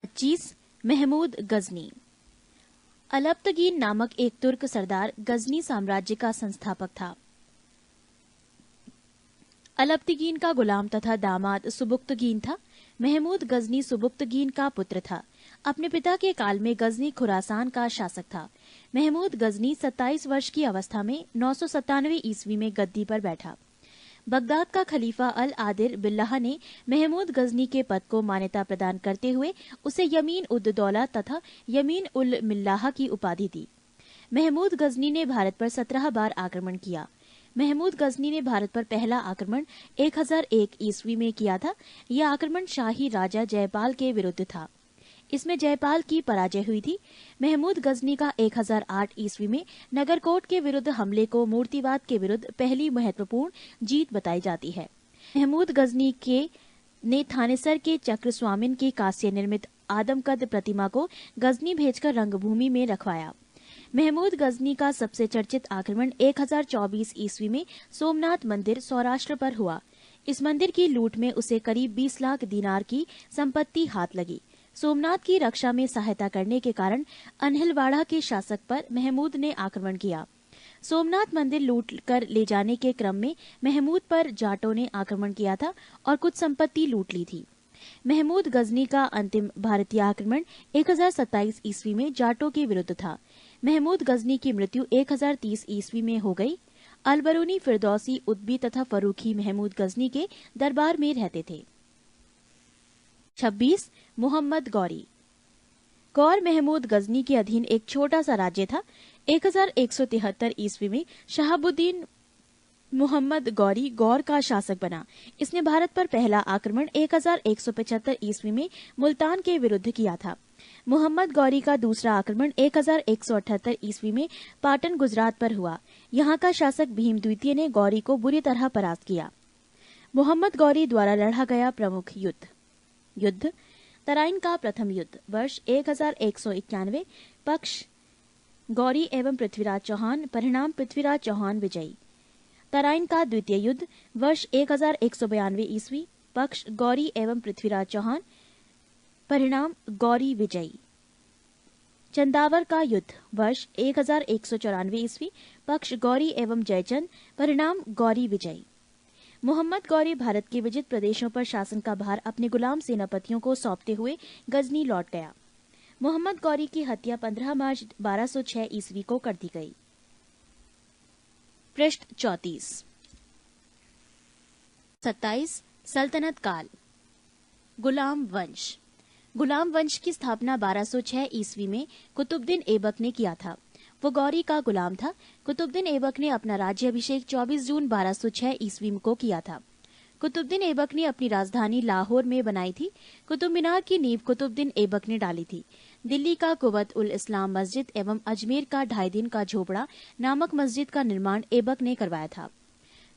25 महमूद गजनी। अलब्तगीन नामक एक तुर्क सरदार गजनी साम्राज्य का संस्थापक था। अलब्तगीन का गुलाम तथा दामाद सुबुक्तगीन था। महमूद गजनी सुबुक्तगीन का पुत्र था। अपने पिता के काल में गजनी खुरासान का शासक था। महमूद गजनी 27 वर्ष की अवस्था में 997 ईस्वी में गद्दी पर बैठा। बगदाद का खलीफा अल आदिर बिल्लाह ने महमूद गजनी के पद को मान्यता प्रदान करते हुए उसे यमीन उद दौला तथा यमीन उल मिल्लाह की उपाधि दी। महमूद गजनी ने भारत पर 17 बार आक्रमण किया। महमूद गजनी ने भारत पर पहला आक्रमण 1001 ईस्वी में किया था। यह आक्रमण शाही राजा जयपाल के विरुद्ध था। इसमें जयपाल की पराजय हुई थी। महमूद गजनी का 1008 ईस्वी में नगरकोट के विरुद्ध हमले को मूर्तिवाद के विरुद्ध पहली महत्वपूर्ण जीत बताई जाती है। महमूद गजनी ने थानेसर के चक्र स्वामिन की कांस्य निर्मित आदमकद प्रतिमा को गजनी भेजकर रंगभूमि में रखवाया। महमूद गजनी का सबसे चर्चित आक्रमण 1024 ईस्वी में सोमनाथ मंदिर सौराष्ट्र पर हुआ। इस मंदिर की लूट में उसे करीब 20 लाख दीनार की संपत्ति हाथ लगी। सोमनाथ की रक्षा में सहायता करने के कारण अनहिलवाड़ा के शासक पर महमूद ने आक्रमण किया। सोमनाथ मंदिर लूट कर ले जाने के क्रम में महमूद पर जाटों ने आक्रमण किया था और कुछ संपत्ति लूट ली थी। महमूद गजनी का अंतिम भारतीय आक्रमण 1027 ईस्वी में जाटों के विरुद्ध था। महमूद गजनी की मृत्यु 1030 ईस्वी में हो गई। अलबरूनी, फिरदौसी, उद्बी तथा फरूखी महमूद गजनी के दरबार में रहते थे। 26 मोहम्मद गौरी। गौर महमूद गजनी के अधीन एक छोटा सा राज्य था। 1173 ईस्वी में शहाबुद्दीन मोहम्मद गौरी गौर का शासक बना। इसने भारत पर पहला आक्रमण 1175 ईस्वी में मुल्तान के विरुद्ध किया था। मोहम्मद गौरी का दूसरा आक्रमण 1178 ईस्वी में पाटन गुजरात पर हुआ। यहाँ का शासक भीम द्वितीय ने गौरी को बुरी तरह परास्त किया। मोहम्मद गौरी द्वारा लड़ा गया प्रमुख युद्ध तराइन का प्रथम युद्ध वर्ष 1191। पक्ष गौरी एवं पृथ्वीराज चौहान, परिणाम पृथ्वीराज चौहान विजयी। तराइन का द्वितीय युद्ध वर्ष 1192 ईस्वी। पक्ष गौरी एवं पृथ्वीराज चौहान, परिणाम गौरी विजयी। चंदावर का युद्ध वर्ष 1194 ईस्वी। पक्ष गौरी एवं जयचंद, परिणाम गौरी विजयी। मोहम्मद गौरी भारत के विजित प्रदेशों पर शासन का भार अपने गुलाम सेनापतियों को सौंपते हुए गजनी लौट गया। मोहम्मद गौरी की हत्या 15 मार्च 1206 ईस्वी को कर दी गई। पृष्ठ 34। 27 सल्तनत काल। गुलाम वंश। गुलाम वंश की स्थापना 1206 ईस्वी में कुतुबुद्दीन ऐबक ने किया था। वो गौरी का गुलाम था। कुतुबुद्दीन ऐबक ने अपना राज्याभिषेक 24 जून 1206 ईस्वी को किया था। कुतुबुद्दीन ऐबक ने अपनी राजधानी लाहौर में बनाई थी। कुतुब मीनार की नींव कुतुबुद्दीन ऐबक ने डाली थी। दिल्ली का कुवत उल इस्लाम मस्जिद एवं अजमेर का 2.5 दिन का झोपड़ा नामक मस्जिद का निर्माण ऐबक ने करवाया था।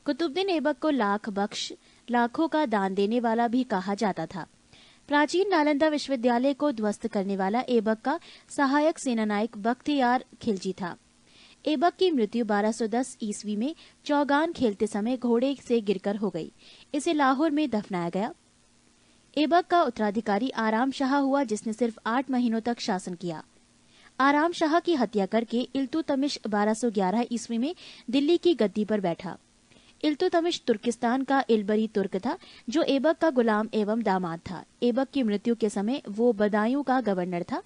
कुतुबुद्दीन ऐबक को लाख बख्श, लाखों का दान देने वाला भी कहा जाता था। प्राचीन नालंदा विश्वविद्यालय को ध्वस्त करने वाला ऐबक का सहायक सेनानायक बख्तियार खिलजी था। ऐबक की मृत्यु 1210 ईस्वी में चौगान खेलते समय घोड़े से गिरकर हो गई। इसे लाहौर में दफनाया गया। ऐबक का उत्तराधिकारी आराम शाह हुआ, जिसने सिर्फ 8 महीनों तक शासन किया। आराम शाह की हत्या करके इल्तुतमिश 1211 ईस्वी में दिल्ली की गद्दी पर बैठा। इल्तुतमिश तुर्किस्तान का इलबरी तुर्क था, जो ऐबक का गुलाम एवं दामाद था। ऐबक की मृत्यु के समय वो बदायूं का गवर्नर था।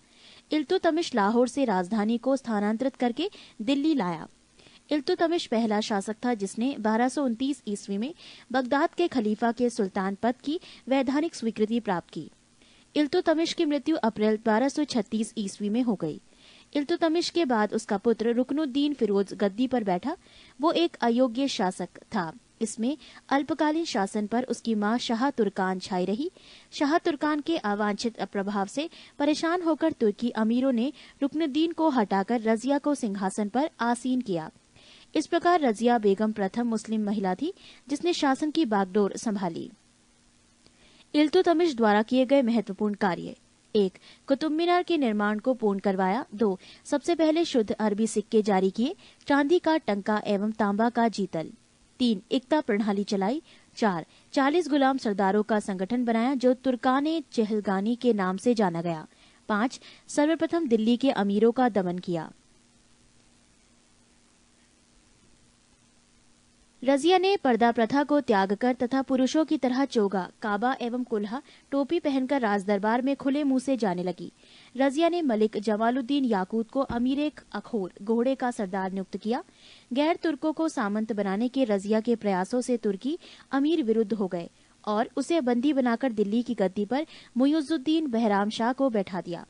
इल्तुतमिश लाहौर से राजधानी को स्थानांतरित करके दिल्ली लाया। इल्तुतमिश पहला शासक था जिसने 1229 ईस्वी में बगदाद के खलीफा के सुल्तान पद की वैधानिक स्वीकृति प्राप्त की। इल्तुतमिश की मृत्यु अप्रैल 1236 ईस्वी में हो गई। इल्तुतमिश के बाद उसका पुत्र रुकनुद्दीन फिरोज गद्दी पर बैठा। वो एक अयोग्य शासक था। इसमें अल्पकालीन शासन पर उसकी मां शाह तुर्कान छाई रही। शाह तुर्कान के अवांछित प्रभाव से परेशान होकर तुर्की अमीरों ने रुकनुद्दीन को हटाकर रजिया को सिंहासन पर आसीन किया। इस प्रकार रजिया बेगम प्रथम मुस्लिम महिला थी जिसने शासन की बागडोर संभाली। इल्तुतमिश द्वारा किए गए महत्वपूर्ण कार्य: 1. कुतुब मीनार के निर्माण को पूर्ण करवाया। 2. सबसे पहले शुद्ध अरबी सिक्के जारी किए, चांदी का टंका एवं तांबा का जीतल। 3. एकता प्रणाली चलाई। 4. 40 गुलाम सरदारों का संगठन बनाया जो तुर्काने चहलगानी के नाम से जाना गया। 5. सर्वप्रथम दिल्ली के अमीरों का दमन किया। रजिया ने पर्दा प्रथा को त्याग कर तथा पुरुषों की तरह चोगा, काबा एवं कुल्हा, टोपी पहनकर राजदरबार में खुले मुंह से जाने लगी। रजिया ने मलिक जमालुद्दीन याकूत को अमीर अखोर घोड़े का सरदार नियुक्त किया। गैर तुर्कों को सामंत बनाने के रजिया के प्रयासों से तुर्की अमीर विरुद्ध हो गए और उसे बंदी बनाकर दिल्ली की गद्दी पर मुइजुद्दीन बहराम शाह को बैठा दिया।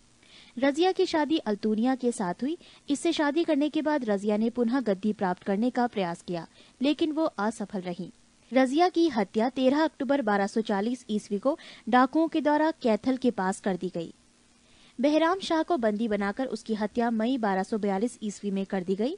रजिया की शादी अल्तूनिया के साथ हुई। इससे शादी करने के बाद रजिया ने पुनः गद्दी प्राप्त करने का प्रयास किया, लेकिन वो असफल रही। रजिया की हत्या 13 अक्टूबर 1240 ईस्वी को डाकुओं के द्वारा कैथल के पास कर दी गई। बहराम शाह को बंदी बनाकर उसकी हत्या मई 1242 ईस्वी में कर दी गई।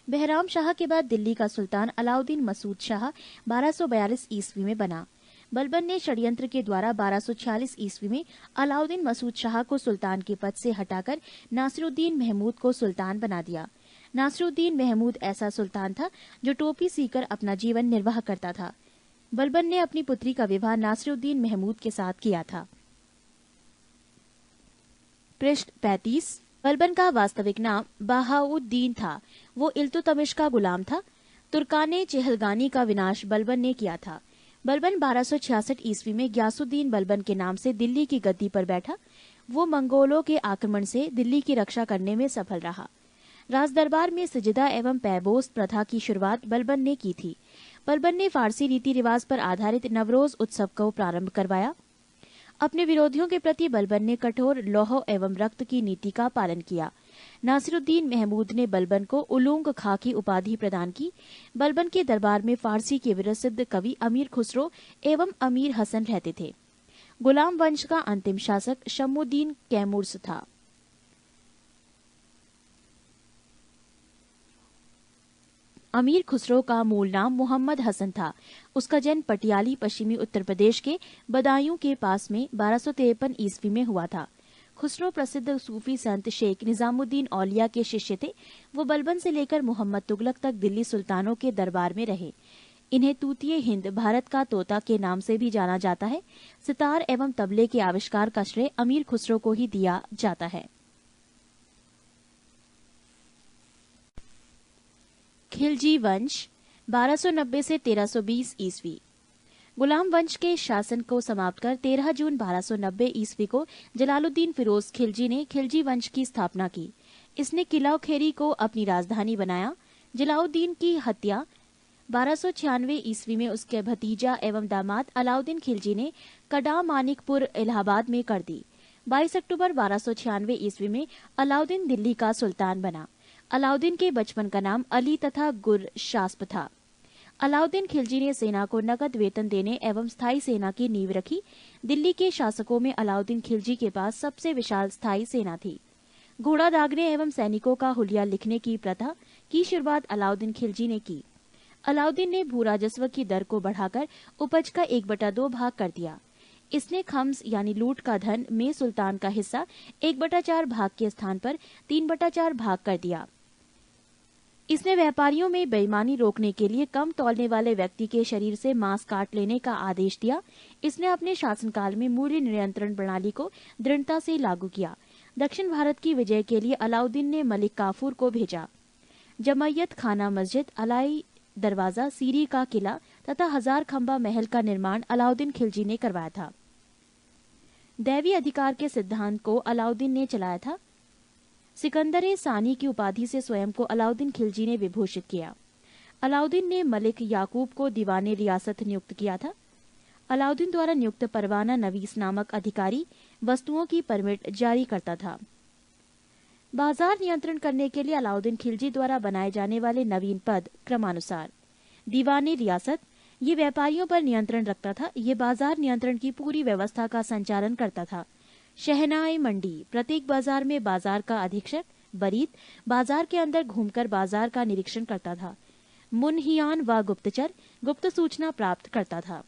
बहराम शाह के बाद दिल्ली का सुल्तान अलाउद्दीन मसूद शाह 1242 ईस्वी में बना। बलबन ने षड्यंत्र के द्वारा 1246 ईस्वी में अलाउद्दीन मसूद शाह को सुल्तान के पद से हटाकर नासिरुद्दीन महमूद को सुल्तान बना दिया। नासिरुद्दीन महमूद ऐसा सुल्तान था जो टोपी सीकर अपना जीवन निर्वाह करता था। बलबन ने अपनी पुत्री का विवाह नासिरुद्दीन महमूद के साथ किया था। पृष्ठ 35। बलबन का वास्तविक नाम बहाउद्दीन था। वो इल्तुतमिश का गुलाम था। तुर्काने चहलगानी का विनाश बलबन ने किया था। बलबन 1266 ईस्वी में ग्यासुद्दीन बलबन के नाम से दिल्ली की गद्दी पर बैठा। वो मंगोलों के आक्रमण से दिल्ली की रक्षा करने में सफल रहा। राजदरबार में सजदा एवं पैबोस प्रथा की शुरुआत बलबन ने की थी। बलबन ने फारसी रीति रिवाज पर आधारित नवरोज उत्सव को प्रारंभ करवाया। अपने विरोधियों के प्रति बलबन ने कठोर लौह एवं रक्त की नीति का पालन किया। नासिरुद्दीन महमूद ने बलबन को उलूंग खां की उपाधि प्रदान की। बलबन के दरबार में फारसी के विप्रसिद्ध कवि अमीर खुसरो एवं अमीर हसन रहते थे। गुलाम वंश का अंतिम शासक शम्मुद्दीन कैमुर्स था। अमीर खुसरो का मूल नाम मोहम्मद हसन था। उसका जन्म पटियाली पश्चिमी उत्तर प्रदेश के बदायूं के पास में 1253 ईस्वी में हुआ था। खुसरो प्रसिद्ध सूफी संत शेख निजामुद्दीन औलिया के शिष्य थे। वो बलबन से लेकर मोहम्मद तुगलक तक दिल्ली सुल्तानों के दरबार में रहे। इन्हें तूतिए हिंद, भारत का तोता के नाम से भी जाना जाता है। सितार एवं तबले के आविष्कार का श्रेय अमीर खुसरो को ही दिया जाता है। खिलजी वंश 1290 से 1320 ईस्वी। गुलाम वंश के शासन को समाप्त कर 13 जून 1290 ईस्वी को जलालुद्दीन फिरोज खिलजी ने खिलजी वंश की स्थापना की। इसने किला खेरी को अपनी राजधानी बनाया। जलालुद्दीन की हत्या 1296 ईस्वी में उसके भतीजा एवं दामाद अलाउद्दीन खिलजी ने कड़ा मानिकपुर इलाहाबाद में कर दी। 22 अक्टूबर 1296 ईस्वी में अलाउद्दीन दिल्ली का सुल्तान बना। अलाउद्दीन के बचपन का नाम अली तथा गुरशास्प था। अलाउद्दीन खिलजी ने सेना को नकद वेतन देने एवं स्थायी सेना की नींव रखी। दिल्ली के शासकों में अलाउद्दीन खिलजी के पास सबसे विशाल स्थायी सेना थी। घोड़ा दागने एवं सैनिकों का हुलिया लिखने की प्रथा की शुरुआत अलाउद्दीन खिलजी ने की। अलाउद्दीन ने भू राजस्व की दर को बढ़ाकर उपज का 1/2 भाग कर दिया। इसने खम्स यानी लूट का धन में सुल्तान का हिस्सा 1/4 भाग के स्थान पर 3/4 भाग कर दिया। इसने व्यापारियों में बेईमानी रोकने के लिए कम तौलने वाले व्यक्ति के शरीर से मांस काट लेने का आदेश दिया। इसने अपने शासनकाल में मूल्य नियंत्रण प्रणाली को दृढ़ता से लागू किया। दक्षिण भारत की विजय के लिए अलाउद्दीन ने मलिक काफूर को भेजा। जमैयत खाना मस्जिद, अलाई दरवाजा, सीरी का किला तथा 1000 खंबा महल का निर्माण अलाउद्दीन खिलजी ने करवाया था। दैवी अधिकार के सिद्धांत को अलाउद्दीन ने चलाया था। सिकंदर सानी की उपाधि से स्वयं को अलाउद्दीन खिलजी ने विभूषित किया। अलाउद्दीन ने मलिक याकूब को दीवाने रियासत नियुक्त किया था। अलाउद्दीन द्वारा नियुक्त परवाना नवीस नामक अधिकारी वस्तुओं की परमिट जारी करता था। बाजार नियंत्रण करने के लिए अलाउद्दीन खिलजी द्वारा बनाए जाने वाले नवीन पद क्रमानुसार दीवाने रियासत, ये व्यापारियों पर नियंत्रण रखता था। ये बाजार नियंत्रण की पूरी व्यवस्था का संचालन करता था। शहनाई मंडी, प्रत्येक बाजार में बाजार का अधीक्षक बरीद बाजार के अंदर घूमकर बाजार का निरीक्षण करता था। मुनहियान व गुप्तचर गुप्त सूचना प्राप्त करता था।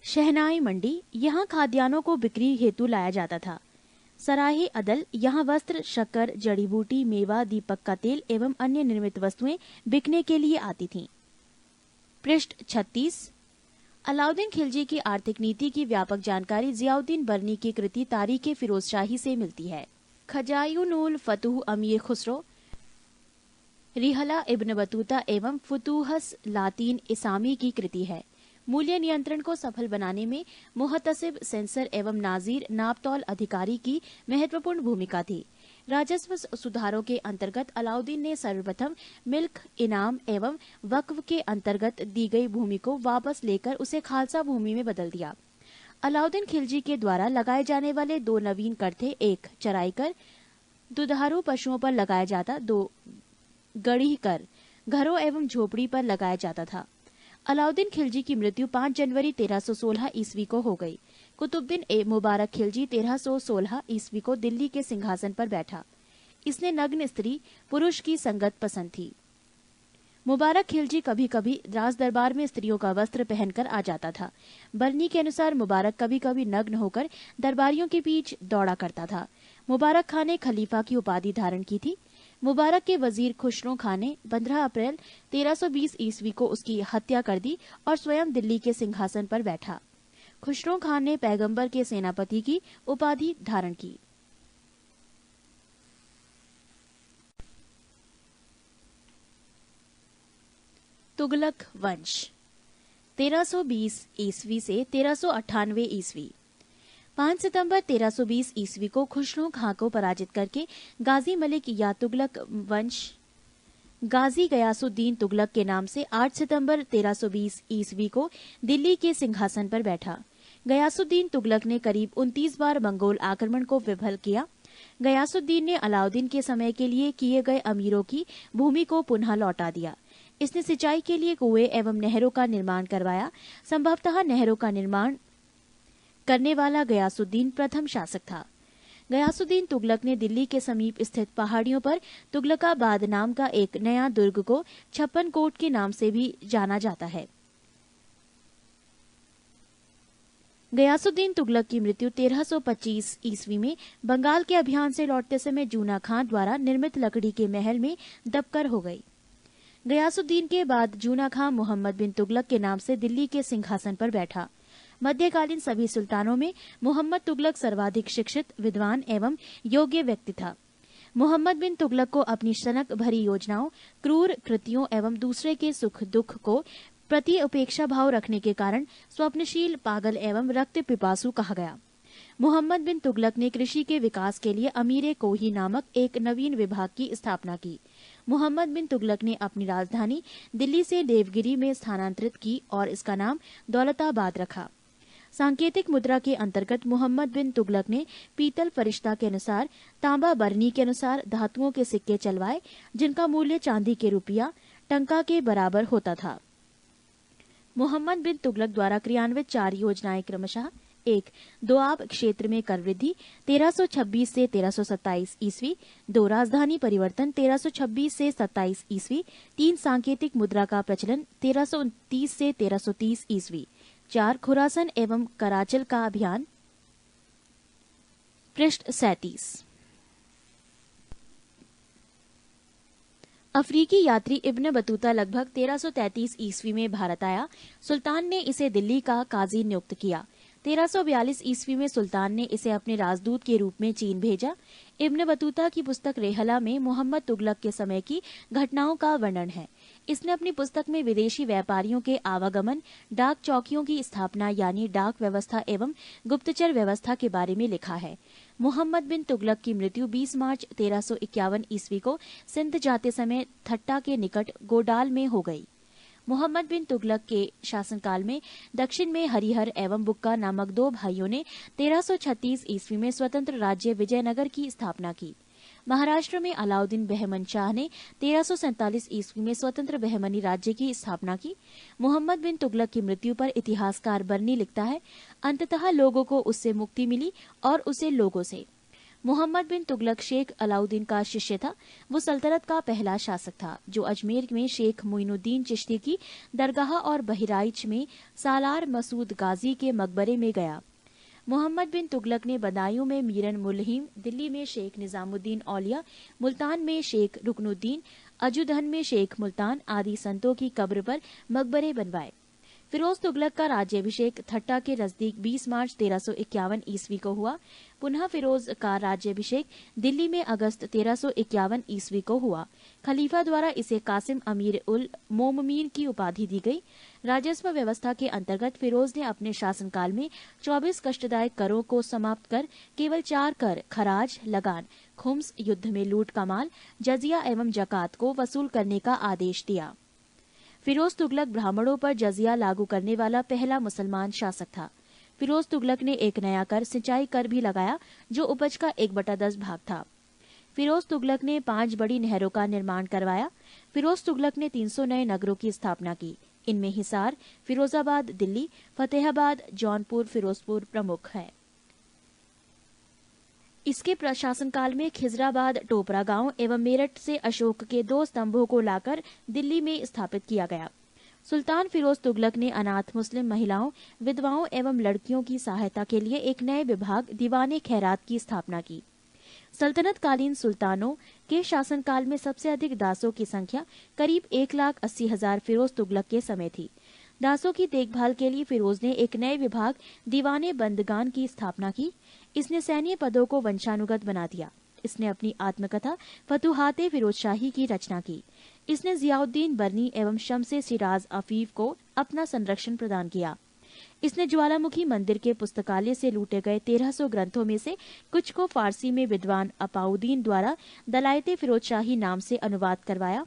शहनाई मंडी, यहाँ खाद्यान्नों को बिक्री हेतु लाया जाता था। सराहे अदल, यहाँ वस्त्र, शक्कर, जड़ी बूटी, मेवा, दीपक का तेल एवं अन्य निर्मित वस्तुएं बिकने के लिए आती थीं। पृष्ठ 36। अलाउद्दीन खिलजी की आर्थिक नीति की व्यापक जानकारी जियाउद्दीन बरनी की कृति तारीख फिरोज शाही से मिलती है। खजायुनुल फतूह अमीर खुसरो, रिहला इब्न बतूता एवं फुतूहस लातीन इसामी की कृति है। मूल्य नियंत्रण को सफल बनाने में मुहतसिब, सेंसर एवं नाजीर नापतौल अधिकारी की महत्वपूर्ण भूमिका थी। राजस्व सुधारों के अंतर्गत अलाउद्दीन ने सर्वप्रथम मिल्क, इनाम एवं वक्फ के अंतर्गत दी गई भूमि को वापस लेकर उसे खालसा भूमि में बदल दिया। अलाउद्दीन खिलजी के द्वारा लगाए जाने वाले दो नवीन कर थे। एक चराई कर, दुधारू पशुओं पर लगाया जाता। दो गढ़ी कर, घरों एवं झोपड़ी पर लगाया जाता था। अलाउद्दीन खिलजी की मृत्यु 5 जनवरी 1316 ईस्वी को हो गई। कुतुबुद्दीन ए मुबारक खिलजी 1316 ईस्वी को दिल्ली के सिंहासन पर बैठा। इसने नग्न स्त्री पुरुष की संगत पसंद थी। मुबारक खिलजी कभी कभी राज दरबार में स्त्रियों का वस्त्र पहनकर आ जाता था। बरनी के अनुसार मुबारक कभी कभी नग्न होकर दरबारियों के बीच दौड़ा करता था। मुबारक खान ने खलीफा की उपाधि धारण की थी। मुबारक के वजीर खुसरो खान ने 15 अप्रैल 1320 ईस्वी को उसकी हत्या कर दी और स्वयं दिल्ली के सिंहासन पर बैठा। खुसरो खान ने पैगंबर के सेनापति की उपाधि धारण की। तुगलक वंश 1320 ईस्वी से 1398 ईस्वी। 5 सितंबर 1320 ईस्वी को खुसरो खां को पराजित करके गाजी मलिक या तुगलक वंश गाजी गयासुद्दीन तुगलक के नाम से 8 सितंबर 1320 ईस्वी को दिल्ली के सिंहासन पर बैठा। गयासुद्दीन तुगलक ने करीब 29 बार मंगोल आक्रमण को विफल किया। गयासुद्दीन ने अलाउद्दीन के समय के लिए किए गए अमीरों की भूमि को पुनः लौटा दिया। इसने सिंचाई के लिए कुएं एवं नहरों का निर्माण करवाया। संभवतः नहरों का निर्माण करने वाला गयासुद्दीन प्रथम शासक था। गयासुद्दीन तुगलक ने दिल्ली के समीप स्थित पहाड़ियों पर तुगलकाबाद नाम का एक नया दुर्ग को 56 कोट के नाम से भी जाना जाता है। गयासुद्दीन तुगलक की मृत्यु 1325 ईस्वी में बंगाल के अभियान से लौटते समय जूना खां द्वारा निर्मित लकड़ी के महल में दबकर हो गई। गयासुद्दीन के बाद जूना खां मोहम्मद बिन तुगलक के नाम से दिल्ली के सिंहासन पर बैठा। मध्यकालीन सभी सुल्तानों में मोहम्मद तुगलक सर्वाधिक शिक्षित, विद्वान एवं योग्य व्यक्ति था। मोहम्मद बिन तुगलक को अपनी सनक भरी योजनाओं, क्रूर कृतियों एवं दूसरे के सुख दुख को प्रति उपेक्षा भाव रखने के कारण स्वप्नशील, पागल एवं रक्त पिपासु कहा गया। मोहम्मद बिन तुगलक ने कृषि के विकास के लिए अमीर कोही नामक एक नवीन विभाग की स्थापना की। मोहम्मद बिन तुगलक ने अपनी राजधानी दिल्ली से देवगिरी में स्थानांतरित की और इसका नाम दौलताबाद रखा। सांकेतिक मुद्रा के अंतर्गत मोहम्मद बिन तुगलक ने पीतल फरिश्ता के अनुसार, तांबा बरनी के अनुसार धातुओं के सिक्के चलवाए, जिनका मूल्य चांदी के रुपया टंका के बराबर होता था। मोहम्मद बिन तुगलक द्वारा क्रियान्वित 4 योजनाएं क्रमशः: 1. दोआब क्षेत्र में कर वृद्धि 1326 से 1327 ईस्वी। 2. राजधानी परिवर्तन 1326 से 27 ईस्वी। 3. सांकेतिक मुद्रा का प्रचलन 1329 से 1330 ईस्वी। 4. खुरासन एवं कराचल का अभियान। पृष्ठ 37। अफ्रीकी यात्री इब्न बतूता लगभग 1333 ईस्वी में भारत आया। सुल्तान ने इसे दिल्ली का काजी नियुक्त किया। 1342 ईस्वी में सुल्तान ने इसे अपने राजदूत के रूप में चीन भेजा। इब्न बतूता की पुस्तक रेहला में मोहम्मद तुगलक के समय की घटनाओं का वर्णन है। इसने अपनी पुस्तक में विदेशी व्यापारियों के आवागमन, डाक चौकियों की स्थापना यानी डाक व्यवस्था एवं गुप्तचर व्यवस्था के बारे में लिखा है। मोहम्मद बिन तुगलक की मृत्यु 20 मार्च 1351 ईस्वी को सिंध जाते समय थट्टा के निकट गोडाल में हो गई। मोहम्मद बिन तुगलक के शासनकाल में दक्षिण में हरिहर एवं बुक्का नामक 2 भाइयों ने 1336 ईस्वी में स्वतंत्र राज्य विजयनगर की स्थापना की। महाराष्ट्र में अलाउद्दीन बहमन शाह ने 1347 ईस्वी में स्वतंत्र बहमनी राज्य की स्थापना की। मोहम्मद बिन तुगलक की मृत्यु पर इतिहासकार बरनी लिखता है, अंततः लोगों को उससे मुक्ति मिली और उसे लोगों से। मोहम्मद बिन तुगलक शेख अलाउद्दीन का शिष्य था। वो सल्तनत का पहला शासक था जो अजमेर में शेख मोइनुद्दीन चिश्ती की दरगाह और बहराइच में सालार मसूद गाजी के मकबरे में गया। मोहम्मद बिन तुगलक ने बदायूं में मीरन मुलहिम, दिल्ली में शेख निजामुद्दीन औलिया, मुल्तान में शेख रुकनुद्दीन, अजुधन में शेख मुल्तान आदि संतों की कब्र पर मकबरे बनवाए। फिरोज तुगलक का राज्याभिषेक ठट्टा के नजदीक 20 मार्च 1351 ईस्वी को हुआ। पुनः फिरोज का राज्याभिषेक दिल्ली में अगस्त 1351 ईस्वी को हुआ। खलीफा द्वारा इसे कासिम अमीर उल मोममीन की उपाधि दी गई। राजस्व व्यवस्था के अंतर्गत फिरोज ने अपने शासनकाल में 24 कष्टदायक करों को समाप्त कर केवल 4 कर खराज, लगान, खुम्स, युद्ध में लूट का माल, जजिया एवं जकात को वसूल करने का आदेश दिया। फिरोज तुगलक ब्राह्मणों पर जजिया लागू करने वाला पहला मुसलमान शासक था। फिरोज तुगलक ने एक नया कर, सिंचाई कर भी लगाया, जो उपज का 1/10 भाग था। फिरोज तुगलक ने 5 बड़ी नहरों का निर्माण करवाया। फिरोज तुगलक ने 300 नए नगरों की स्थापना की। इनमें हिसार, फिरोजाबाद, दिल्ली, फतेहाबाद, जौनपुर, फिरोजपुर प्रमुख है। इसके प्रशासन काल में खिजराबाद, टोपरा गांव एवं मेरठ से अशोक के 2 स्तंभों को लाकर दिल्ली में स्थापित किया गया। सुल्तान फिरोज तुगलक ने अनाथ मुस्लिम महिलाओं, विधवाओं एवं लड़कियों की सहायता के लिए एक नए विभाग दीवाने खैरात की स्थापना की। सल्तनत कालीन सुल्तानों के शासनकाल में सबसे अधिक दासों की संख्या करीब 1,80,000 फिरोज तुगलक के समय थी। दासों की देखभाल के लिए फिरोज ने एक नए विभाग दीवाने बंदगान की स्थापना की। इसने सैन्य पदों को वंशानुगत बना दिया। इसने अपनी आत्मकथा फतुहाते फिरोजशाही की रचना की। इसने जियाउद्दीन बर्नी एवं शम्से सिराज अफीफ को अपना संरक्षण प्रदान किया। इसने ज्वालामुखी मंदिर के पुस्तकालय से लूटे गए 1300 ग्रंथों में से कुछ को फारसी में विद्वान अपाउद्दीन द्वारा दलायते फिरोजशाही नाम से अनुवाद करवाया।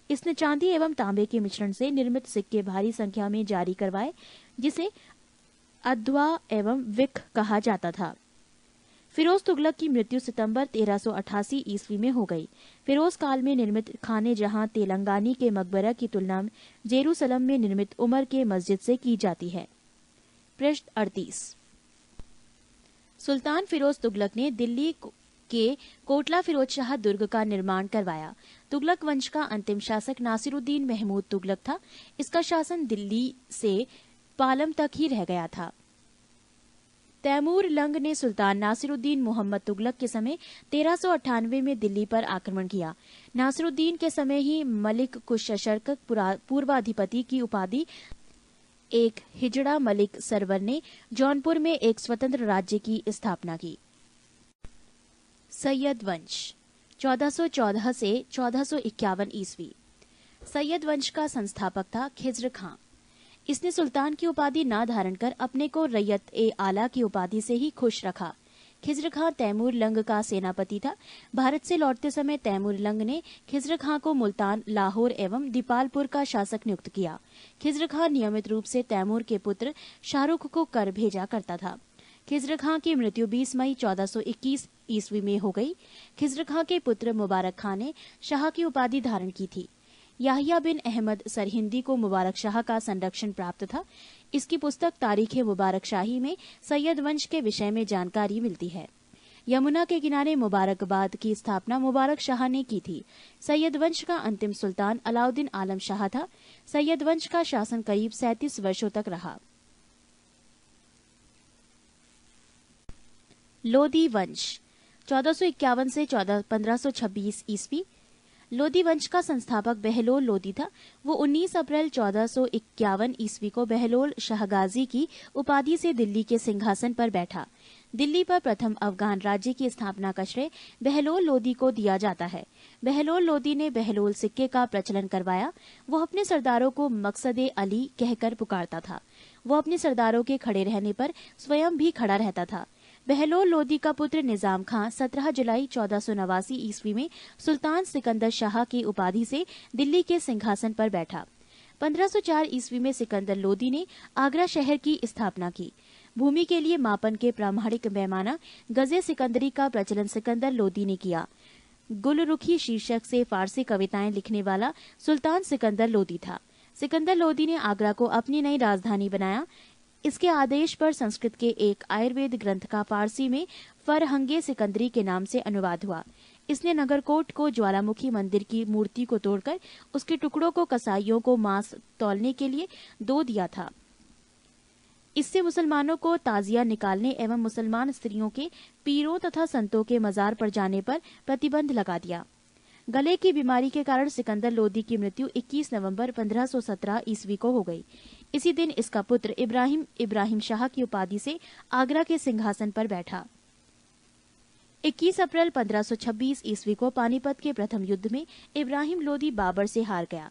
इसने चांदी एवं तांबे के मिश्रण से निर्मित सिक्के भारी संख्या में जारी करवाए, जिसे अद्वा एवं विक कहा जाता था। फिरोज तुगलक की मृत्यु सितंबर 1388 ईस्वी में हो गई। फिरोज काल में निर्मित खाने जहां तेलंगानी के मकबरा की तुलना जेरूसलम में निर्मित उमर के मस्जिद से की जाती है। पृष्ठ 38। सुल्तान फिरोज तुगलक ने दिल्ली के कोटला फिरोज शाह दुर्ग का निर्माण करवाया। तुगलक वंश का अंतिम शासक नासिरुद्दीन महमूद तुगलक था। इसका शासन दिल्ली से पालम तक ही रह गया था। तैमूर लंग ने सुल्तान नासिरुद्दीन मोहम्मद तुगलक के समय 1398 में दिल्ली पर आक्रमण किया। नासिरुद्दीन के समय ही मलिक कुशशर्क पूर्वाधिपति की उपाधि एक हिजड़ा मलिक सरवर ने जौनपुर में एक स्वतंत्र राज्य की स्थापना की। सैयद वंश 1414 से 1451 ईस्वी। सैयद वंश का संस्थापक था खिज्र खां। इसने सुल्तान की उपाधि न धारण कर अपने को रैयत ए आला की उपाधि से ही खुश रखा। खिज्र खां तैमूर लंग का सेनापति था। भारत से लौटते समय तैमूर लंग ने खिज्र खां को मुल्तान, लाहौर एवं दीपालपुर का शासक नियुक्त किया। खिज्र खां नियमित रूप से तैमूर के पुत्र शाहरुख को कर भेजा करता था। खिज्र खां की मृत्यु 20 मई 1421 ईस्वी में हो गई। खिज्र खां के पुत्र मुबारक खां ने शाह की उपाधि धारण की थी। याहिया बिन अहमद सरहिंदी को मुबारक शाह का संरक्षण प्राप्त था। इसकी पुस्तक तारीख मुबारक शाही में सैयद वंश के विषय में जानकारी मिलती है। यमुना के किनारे मुबारकबाद की स्थापना मुबारक शाह ने की थी। सैयद वंश का अंतिम सुल्तान अलाउद्दीन आलम शाह था। सैयद वंश का शासन करीब 37 वर्षों तक रहा। लोदी वंश 1451 से 1526 ईस्वी। लोदी वंश का संस्थापक बहलोल लोदी था। वो 19 अप्रैल 1451 ईस्वी को बहलोल शाहगाजी की उपाधि से दिल्ली के सिंहासन पर बैठा। दिल्ली पर प्रथम अफगान राज्य की स्थापना का श्रेय बहलोल लोदी को दिया जाता है। बहलोल लोदी ने बहलोल सिक्के का प्रचलन करवाया। वो अपने सरदारों को मकसदे अली कहकर पुकारता था। वो अपने सरदारों के खड़े रहने पर स्वयं भी खड़ा रहता था। बहलोल लोदी का पुत्र निजाम खां 17 जुलाई 1489 ईस्वी में सुल्तान सिकंदर शाह की उपाधि से दिल्ली के सिंहासन पर बैठा। 1504 ईस्वी में सिकंदर लोदी ने आगरा शहर की स्थापना की। भूमि के लिए मापन के प्रामाणिक पैमाना गजे सिकंदरी का प्रचलन सिकंदर लोदी ने किया। गुलरुखी शीर्षक से फारसी कविताएं लिखने वाला सुल्तान सिकंदर लोदी था। सिकंदर लोदी ने आगरा को अपनी नई राजधानी बनाया। इसके आदेश पर संस्कृत के एक आयुर्वेद ग्रंथ का फारसी में फरहंगे सिकंदरी के नाम से अनुवाद हुआ। इसने नगरकोट को ज्वालामुखी मंदिर की मूर्ति को तोड़कर उसके टुकड़ों को कसाईयों को मांस तौलने के लिए दो दिया था। इससे मुसलमानों को ताजिया निकालने एवं मुसलमान स्त्रियों के पीरों तथा संतों के मजार पर जाने पर प्रतिबंध लगा दिया। गले की बीमारी के कारण सिकंदर लोदी की मृत्यु 21 नवंबर 1517 ईस्वी को हो गई। इसी दिन इसका पुत्र इब्राहिम शाह की उपाधि से आगरा के सिंहासन पर बैठा। 21 अप्रैल 1526 ईस्वी को पानीपत के प्रथम युद्ध में इब्राहिम लोदी बाबर से हार गया।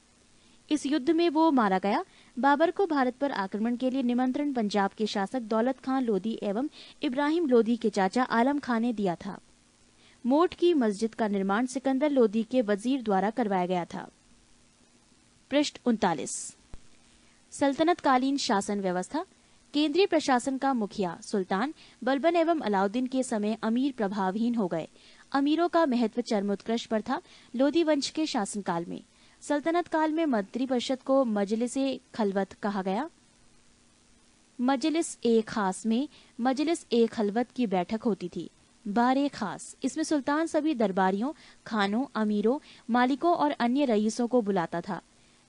इस युद्ध में वो मारा गया। बाबर को भारत पर आक्रमण के लिए निमंत्रण पंजाब के शासक दौलत खान लोदी एवं इब्राहिम लोदी के चाचा आलम खान ने दिया था। मोट की मस्जिद का निर्माण सिकंदर लोदी के वजीर द्वारा करवाया गया था। पृष्ठ 39। सल्तनत कालीन शासन व्यवस्था। केंद्रीय प्रशासन का मुखिया सुल्तान बलबन एवं अलाउद्दीन के समय अमीर प्रभावहीन हो गए। अमीरों का महत्व चरमोत्कर्ष पर था। लोदी वंश के शासनकाल में सल्तनत काल में मंत्रिपरिषद को मजलिस-ए खलवत कहा गया। मजलिस-ए खास में मजलिस-ए खलवत की बैठक होती थी। बारे खास, इसमें सुल्तान सभी दरबारियों, खानों, अमीरों, मालिकों और अन्य रईसों को बुलाता था।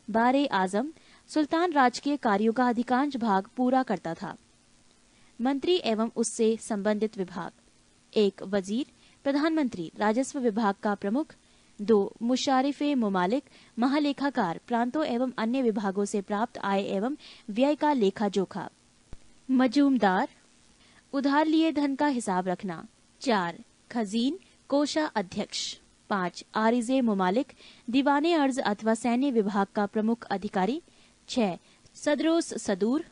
बारे आजम, सुल्तान राजकीय कार्यों का अधिकांश भाग पूरा करता था। मंत्री एवं उससे संबंधित विभाग। 1. वजीर, प्रधानमंत्री, राजस्व विभाग का प्रमुख। 2. मुशारिफे मुमालिक, महालेखाकार, प्रांतों एवं अन्य विभागों से प्राप्त आय एवं व्यय का लेखा जोखा। मजूमदार, उधार लिए धन का हिसाब रखना। 4. खजीन, कोषा अध्यक्ष। 5. आरिजे मुमालिक, दीवाने अर्ज अथवा सैन्य विभाग का प्रमुख अधिकारी। 6. सदरोस सदूर,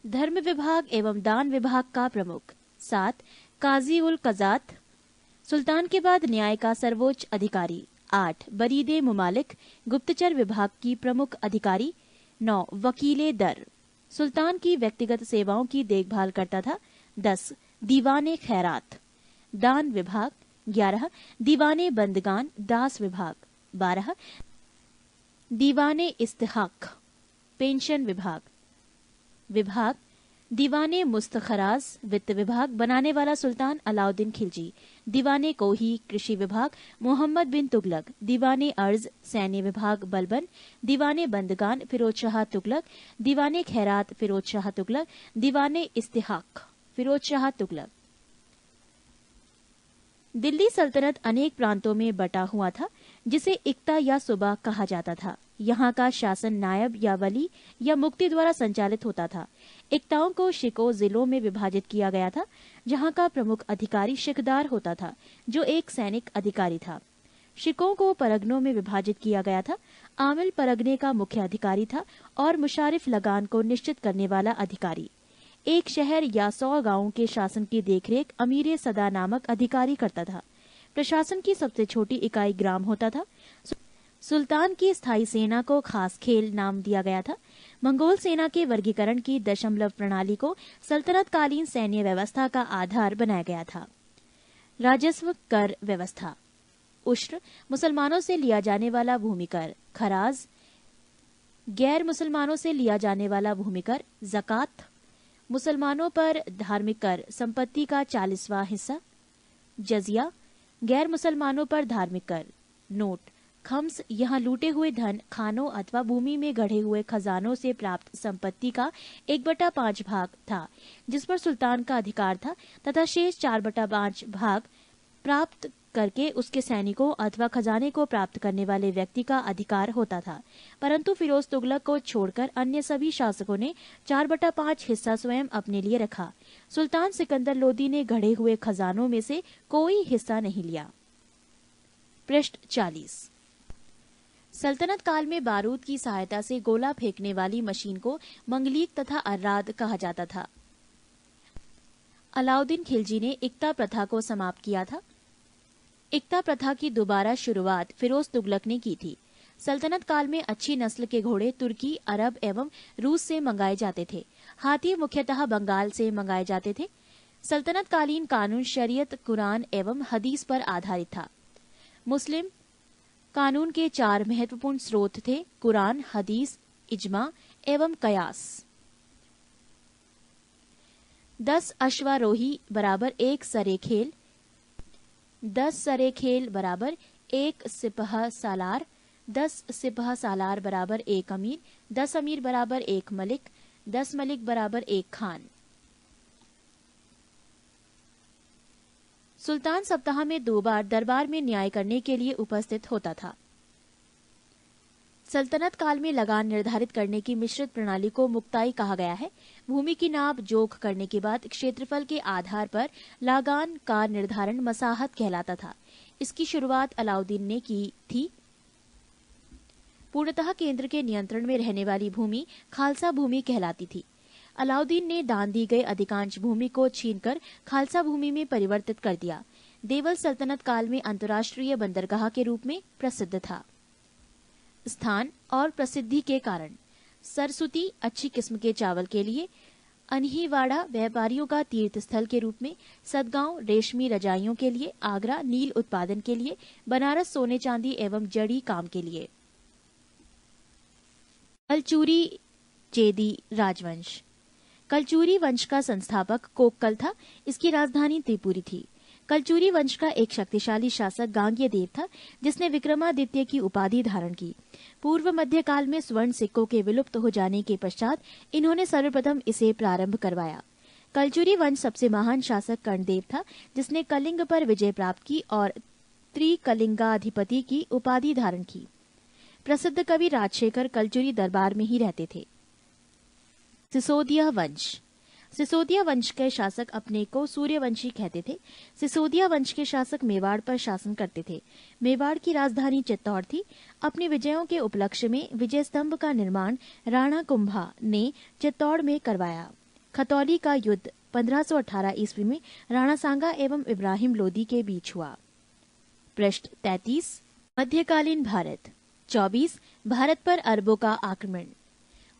धर्म विभाग एवं दान विभाग का प्रमुख। 7. काजी उल कजात, सुल्तान के बाद न्याय का सर्वोच्च अधिकारी। 8. बरीदे मुमालिक, गुप्तचर विभाग की प्रमुख अधिकारी। 9. वकीले दर, सुल्तान की व्यक्तिगत सेवाओं की देखभाल करता था। 10. दीवाने खैरात, दान विभाग। 11. दीवाने बंदगान, दास विभाग। 12. दीवाने इस्तिहाक, पेंशन विभाग। दीवाने मुस्तखराज, वित्त विभाग, बनाने वाला सुल्तान अलाउद्दीन खिलजी। दीवाने कोही, कृषि विभाग, मोहम्मद बिन तुगलक। दीवाने अर्ज, सैन्य विभाग, बलबन। दीवाने बंदगान, फिरोज शाह तुगलक। दीवाने खैरात, फिरोज शाह तुगलक। दीवाने इस्तिहाक, फिरोज शाह तुगलक। दिल्ली सल्तनत अनेक प्रांतों में बटा हुआ था, जिसे इक्ता या सूबा कहा जाता था। यहाँ का शासन नायब या वली या मुक्ति द्वारा संचालित होता था। इक्ताओं को शिको जिलों में विभाजित किया गया था, जहाँ का प्रमुख अधिकारी शिकदार होता था, जो एक सैनिक अधिकारी था। शिकों को परगनों में विभाजित किया गया था। आमिल परगने का मुख्य अधिकारी था और मुशारिफ लगान को निश्चित करने वाला अधिकारी। एक शहर या 100 गांवों के शासन की देखरेख अमीर सदा नामक अधिकारी करता था। प्रशासन की सबसे छोटी इकाई ग्राम होता था। सुल्तान की स्थायी सेना को खास खेल नाम दिया गया था। मंगोल सेना के वर्गीकरण की दशमलव प्रणाली को सल्तनतकालीन सैन्य व्यवस्था का आधार बनाया गया था। राजस्व कर व्यवस्था। उश्र, मुसलमानों से लिया जाने वाला भूमिकर। खराज, गैर मुसलमानों से लिया जाने वाला भूमिकर। ज़कात, मुसलमानों पर धार्मिक कर, संपत्ति का 40वां हिस्सा। जजिया, गैर मुसलमानों पर धार्मिक कर। नोट, खम्स, यहाँ लूटे हुए धन, खानों अथवा भूमि में गढ़े हुए खजानों से प्राप्त संपत्ति का 1/5 भाग था, जिस पर सुल्तान का अधिकार था, तथा शेष 4/5 भाग प्राप्त करके उसके सैनिकों अथवा खजाने को प्राप्त करने वाले व्यक्ति का अधिकार होता था। परंतु फिरोज तुगलक को छोड़कर अन्य सभी शासकों ने 4/5 हिस्सा स्वयं अपने लिए रखा। सुल्तान सिकंदर लोदी ने गढ़े हुए खजानों में से कोई हिस्सा नहीं लिया। पृष्ठ 40। सल्तनत काल में बारूद की सहायता से गोला फेंकने वाली मशीन को मंगलीक तथा अर्राद कहा जाता था। अलाउद्दीन खिलजी ने इक्ता प्रथा को समाप्त किया था। इक्ता प्रथा की दोबारा शुरुआत फिरोज तुगलक ने की थी। सल्तनत काल में अच्छी नस्ल के घोड़े तुर्की, अरब एवं रूस से मंगाए जाते थे। हाथी मुख्यतः बंगाल से मंगाए जाते थे। सल्तनत कालीन कानून शरीयत, कुरान एवं हदीस पर आधारित था। मुस्लिम कानून के 4 महत्वपूर्ण स्रोत थे: कुरान, हदीस, इजमा एवं कयास। 10 अश्वारोही बराबर 1 सरेखेल, 10 सरेखेल बराबर 1 सिपह सालार, 10 सिपह सालार बराबर 1 अमीर, 10 अमीर बराबर 1 मलिक, 10 मलिक बराबर 1 खान। सुल्तान सप्ताह में 2 बार दरबार में न्याय करने के लिए उपस्थित होता था। सल्तनत काल में लगान निर्धारित करने की मिश्रित प्रणाली को मुक्ताई कहा गया है। भूमि की नाप जोख करने के बाद क्षेत्रफल के आधार पर लगान का निर्धारण मसाहत कहलाता था। इसकी शुरुआत अलाउद्दीन ने की थी। पूर्णतः केंद्र के नियंत्रण में रहने वाली भूमि खालसा भूमि कहलाती थी। अलाउद्दीन ने दान दी गई अधिकांश भूमि को छीनकर खालसा भूमि में परिवर्तित कर दिया। देवल सल्तनत काल में अंतर्राष्ट्रीय बंदरगाह के रूप में प्रसिद्ध था। स्थान और प्रसिद्धि के कारण सरस्वती अच्छी किस्म के चावल के लिए, अनहीवाड़ा व्यापारियों का तीर्थ स्थल के रूप में, सदगांव रेशमी रजाइयों के लिए, आगरा नील उत्पादन के लिए, बनारस सोने चांदी एवं जड़ी काम के लिए। कलचुरी चेदी राजवंश। कलचुरी वंश का संस्थापक कोक्कल था। इसकी राजधानी त्रिपुरी थी। कलचुरी वंश का एक शक्तिशाली शासक गांगेय था, जिसने विक्रमादित्य की उपाधि धारण की। पूर्व मध्यकाल में स्वर्ण सिक्कों के विलुप्त हो जाने के पश्चात इन्होंने सर्वप्रथम इसे प्रारंभ करवाया। कलचुरी वंश सबसे महान शासक कर्णदेव था, जिसने कलिंग पर विजय प्राप्त की और त्रिकलिंगाधिपति की उपाधि धारण की। प्रसिद्ध कवि राजशेखर कलचुरी दरबार में ही रहते थे। सिसोदिया वंश। सिसोदिया वंश के शासक अपने को सूर्यवंशी कहते थे। सिसोदिया वंश के शासक मेवाड़ पर शासन करते थे। मेवाड़ की राजधानी चित्तौड़ थी। अपने विजयों के उपलक्ष्य में विजय स्तंभ का निर्माण राणा कुंभा ने चित्तौड़ में करवाया। खतौली का युद्ध 1518 ईस्वी में राणा सांगा एवं इब्राहिम लोदी के बीच हुआ। पृष्ठ 33। मध्यकालीन भारत। 24। भारत पर अरबों का आक्रमण।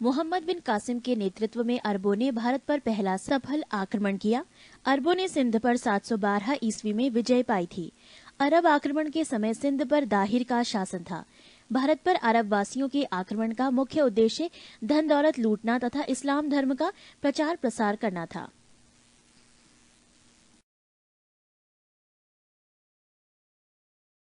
मोहम्मद बिन कासिम के नेतृत्व में अरबों ने भारत पर पहला सफल आक्रमण किया। अरबों ने सिंध पर 712 ईस्वी में विजय पाई थी। अरब आक्रमण के समय सिंध पर दाहिर का शासन था। भारत पर अरब वासियों के आक्रमण का मुख्य उद्देश्य धन दौलत लूटना तथा इस्लाम धर्म का प्रचार प्रसार करना था।